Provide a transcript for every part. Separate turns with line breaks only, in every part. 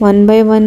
1 by 1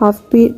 1/2